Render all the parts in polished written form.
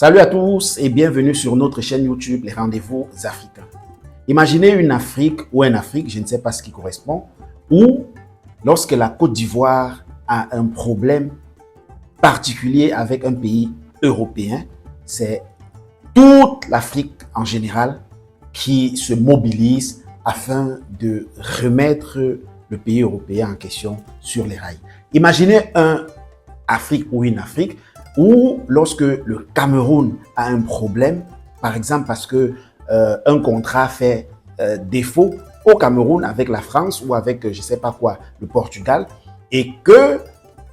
Salut à tous et bienvenue sur notre chaîne YouTube Les Rendez-vous Africains. Imaginez une Afrique ou un Afrique, je ne sais pas ce qui correspond, où lorsque la Côte d'Ivoire a un problème particulier avec un pays européen, c'est toute l'Afrique en général qui se mobilise afin de remettre le pays européen en question sur les rails. Imaginez un Afrique ou une Afrique où lorsque le Cameroun a un problème, par exemple parce que un contrat fait défaut au Cameroun avec la France ou avec je ne sais pas quoi, le Portugal, et que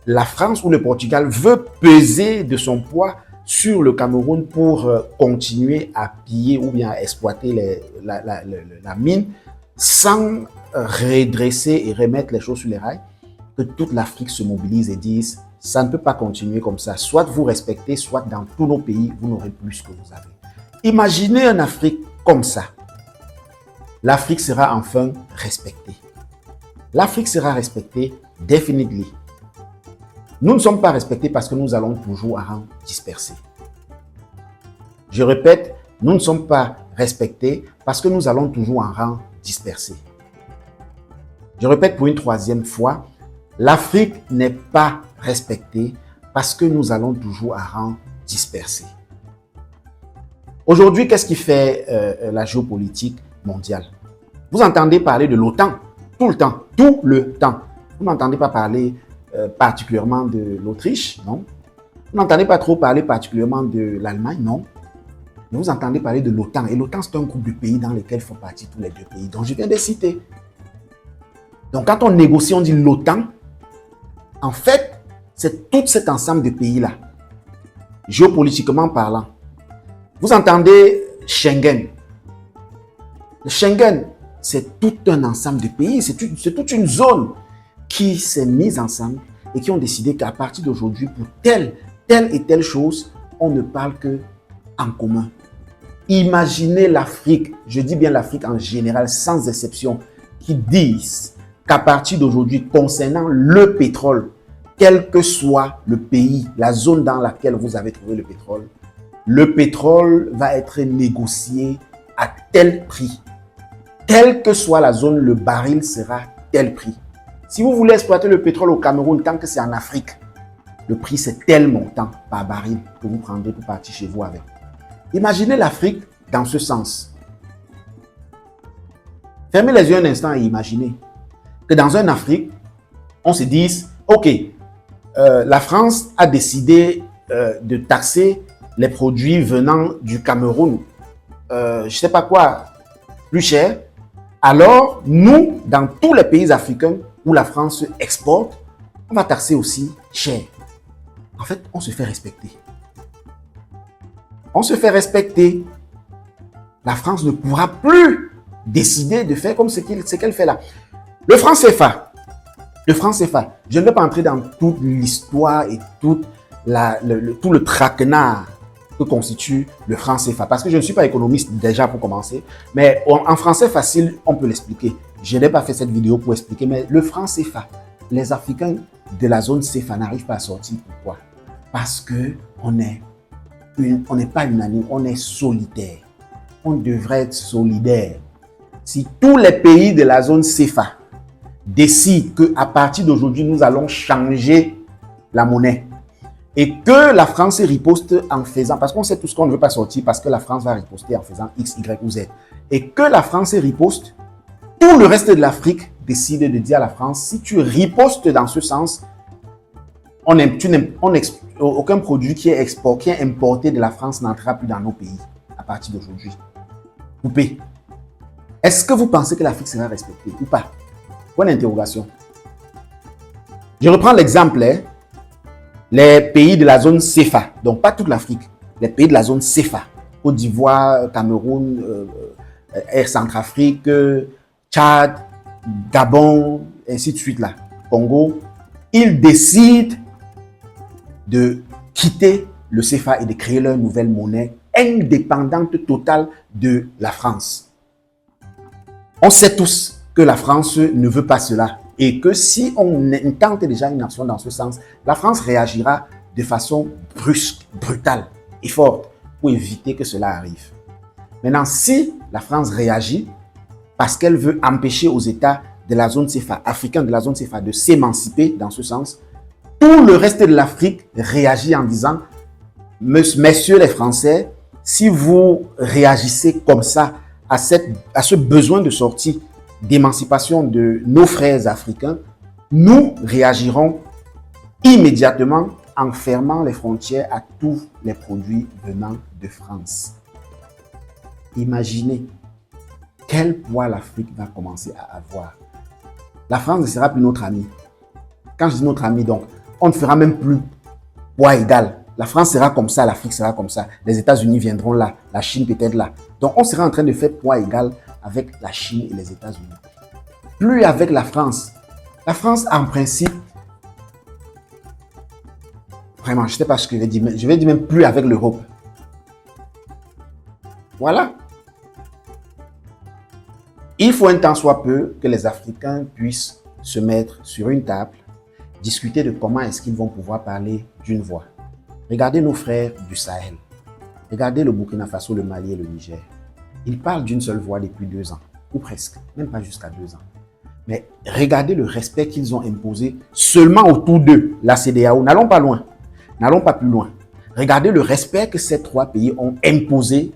la France ou le Portugal veut peser de son poids sur le Cameroun pour continuer à piller ou bien à exploiter la mine sans redresser et remettre les choses sur les rails, que toute l'Afrique se mobilise et dise ça ne peut pas continuer comme ça. Soit vous respectez, soit dans tous nos pays, vous n'aurez plus ce que vous avez. Imaginez une Afrique comme ça. L'Afrique sera enfin respectée. L'Afrique sera respectée définitivement. Nous ne sommes pas respectés parce que nous allons toujours à rang dispersé. Je répète, nous ne sommes pas respectés parce que nous allons toujours en rang dispersé. Je répète pour une troisième fois, l'Afrique n'est pas respectée parce que nous allons toujours à rang dispersé. Aujourd'hui, qu'est-ce qui fait la géopolitique mondiale? Vous entendez parler de l'OTAN tout le temps, tout le temps. Vous n'entendez pas parler particulièrement de l'Autriche, non? Vous n'entendez pas trop parler particulièrement de l'Allemagne, non? Mais vous entendez parler de l'OTAN. Et l'OTAN, c'est un groupe de pays dans lesquels font partie tous les deux pays dont je viens de citer. Donc, quand on négocie, on dit l'OTAN. En fait, c'est tout cet ensemble de pays-là, géopolitiquement parlant. Vous entendez Schengen. Le Schengen, c'est tout un ensemble de pays, c'est toute une zone qui s'est mise ensemble et qui ont décidé qu'à partir d'aujourd'hui, pour telle et telle chose, on ne parle que en commun. Imaginez l'Afrique, je dis bien l'Afrique en général, sans exception, qui disent qu'à partir d'aujourd'hui, concernant le pétrole, quel que soit le pays, la zone dans laquelle vous avez trouvé le pétrole va être négocié à tel prix. Quelle que soit la zone, le baril sera tel prix. Si vous voulez exploiter le pétrole au Cameroun, tant que c'est en Afrique, le prix c'est tel montant par baril que vous prendrez pour partir chez vous avec. Imaginez l'Afrique dans ce sens. Fermez les yeux un instant et imaginez que dans un Afrique, on se dise, ok, la France a décidé de taxer les produits venant du Cameroun, je ne sais pas quoi, plus cher. Alors, nous, dans tous les pays africains où la France exporte, on va taxer aussi cher. En fait, on se fait respecter. On se fait respecter. La France ne pourra plus décider de faire comme ce qu'elle fait là. Le franc CFA. Le franc CFA. Je ne vais pas entrer dans toute l'histoire et tout le traquenard que constitue le franc CFA. Parce que je ne suis pas économiste déjà pour commencer. Mais en français facile, on peut l'expliquer. Je n'ai pas fait cette vidéo pour expliquer. Mais le franc CFA, les Africains de la zone CFA n'arrivent pas à sortir. Pourquoi? Parce qu'on n'est pas unanime, on est solitaire. On devrait être solidaire. Si tous les pays de la zone CFA décident qu'à partir d'aujourd'hui, nous allons changer la monnaie et que la France riposte en faisant, parce qu'on sait tout ce qu'on ne veut pas sortir, parce que la France va riposter en faisant X, Y ou Z, et que la France riposte, tout le reste de l'Afrique décide de dire à la France, si tu ripostes dans ce sens, aucun produit qui est importé de la France n'entrera plus dans nos pays à partir d'aujourd'hui. Coupé. Est-ce que vous pensez que l'Afrique sera respectée ou pas? Bonne interrogation. Je reprends l'exemple, les pays de la zone CFA, donc pas toute l'Afrique, les pays de la zone CFA, Côte d'Ivoire, Cameroun, Centrafrique, Tchad, Gabon, ainsi de suite là, Congo, ils décident de quitter le CFA et de créer leur nouvelle monnaie indépendante totale de la France. On sait tous que la France ne veut pas cela et que si on tente déjà une action dans ce sens, la France réagira de façon brusque, brutale et forte. pour éviter que cela arrive. Maintenant, si la France réagit parce qu'elle veut empêcher aux États de la zone CFA, africains de la zone CFA, de s'émanciper dans ce sens, tout le reste de l'Afrique réagit en disant « Messieurs les Français, si vous réagissez comme ça à ce besoin de sortie, d'émancipation de nos frères africains, nous réagirons immédiatement en fermant les frontières à tous les produits venant de France. » Imaginez quel poids l'Afrique va commencer à avoir. La France ne sera plus notre amie. Quand je dis notre amie, donc, on ne fera même plus poids égal. La France sera comme ça, l'Afrique sera comme ça. Les États-Unis viendront là, la Chine peut-être là. Donc, on sera en train de faire poids égal avec la Chine et les États-Unis. Plus avec la France. La France, en principe, vraiment, je ne sais pas ce que je vais dire, mais je vais dire même plus avec l'Europe. Voilà. Il faut un temps soit peu que les Africains puissent se mettre sur une table, discuter de comment est-ce qu'ils vont pouvoir parler d'une voix. Regardez nos frères du Sahel. Regardez le Burkina Faso, le Mali et le Niger. Ils parlent d'une seule voix depuis 2 ans, ou presque, même pas jusqu'à 2 ans. Mais regardez le respect qu'ils ont imposé seulement autour d'eux, la CEDEAO. N'allons pas loin, n'allons pas plus loin. Regardez le respect que ces 3 pays ont imposé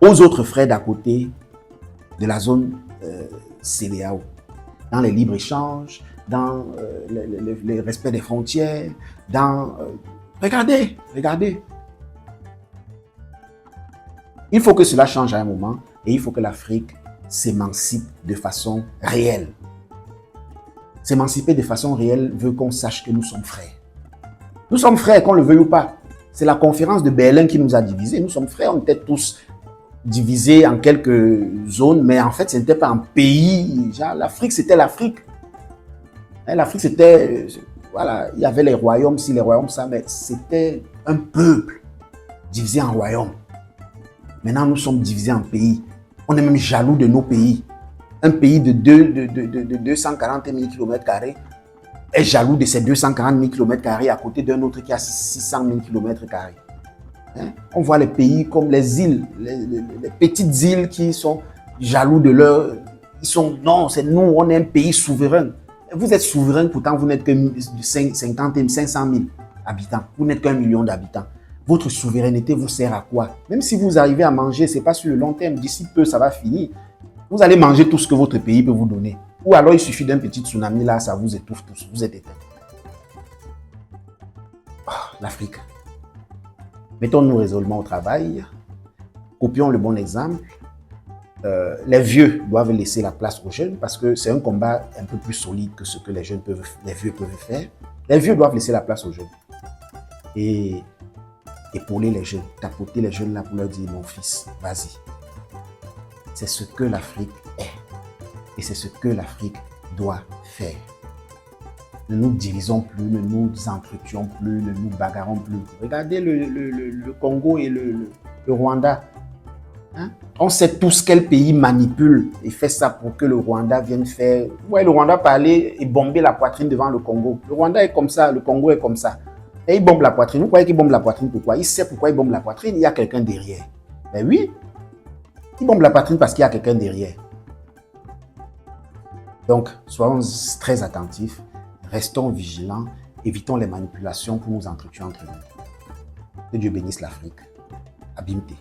aux autres frères d'à côté de la zone CEDEAO, dans les libres-échanges, dans le respect des frontières, dans... regardez. Il faut que cela change à un moment et il faut que l'Afrique s'émancipe de façon réelle. S'émanciper de façon réelle veut qu'on sache que nous sommes frères. Nous sommes frères, qu'on le veuille ou pas. C'est la conférence de Berlin qui nous a divisés. Nous sommes frères, on était tous divisés en quelques zones, mais en fait, ce n'était pas un pays. L'Afrique, c'était l'Afrique. L'Afrique, c'était... Voilà, il y avait les royaumes, si les royaumes, ça, mais c'était un peuple divisé en royaumes. Maintenant, nous sommes divisés en pays. On est même jaloux de nos pays. Un pays de 240 000 km² est jaloux de ces 240 000 km² à côté d'un autre qui a 600 000 km². On voit les pays comme les îles, les petites îles qui sont jaloux de leur... Non, c'est nous, on est un pays souverain. Vous êtes souverain, pourtant vous n'êtes que 500 000 habitants. Vous n'êtes qu'1 million d'habitants. Votre souveraineté vous sert à quoi? Même si vous arrivez à manger, ce n'est pas sur le long terme. D'ici peu, ça va finir. Vous allez manger tout ce que votre pays peut vous donner. Ou alors, il suffit d'un petit tsunami, là, ça vous étouffe tous. Vous êtes éteints. Oh, l'Afrique. Mettons-nous résolument au travail. Copions le bon exemple. Les vieux doivent laisser la place aux jeunes parce que c'est un combat un peu plus solide que ce que les vieux peuvent faire. Les vieux doivent laisser la place aux jeunes. Et épauler les jeunes, tapoter les jeunes là pour leur dire « Mon fils, vas-y ». C'est ce que l'Afrique est. Et c'est ce que l'Afrique doit faire. Ne nous divisons plus, ne nous entretuons plus, ne nous bagarrons plus. Regardez le Congo et le Rwanda. Hein? On sait tous quel pays manipule et fait ça pour que le Rwanda vienne faire... Ouais, le Rwanda peut aller et bomber la poitrine devant le Congo. Le Rwanda est comme ça, le Congo est comme ça. Et il bombe la poitrine. Vous croyez qu'il bombe la poitrine pourquoi? Il sait pourquoi il bombe la poitrine. Il y a quelqu'un derrière. Ben oui. Il bombe la poitrine parce qu'il y a quelqu'un derrière. Donc, soyons très attentifs. Restons vigilants. Évitons les manipulations pour nous entretuer entre nous. Que Dieu bénisse l'Afrique. Abimte.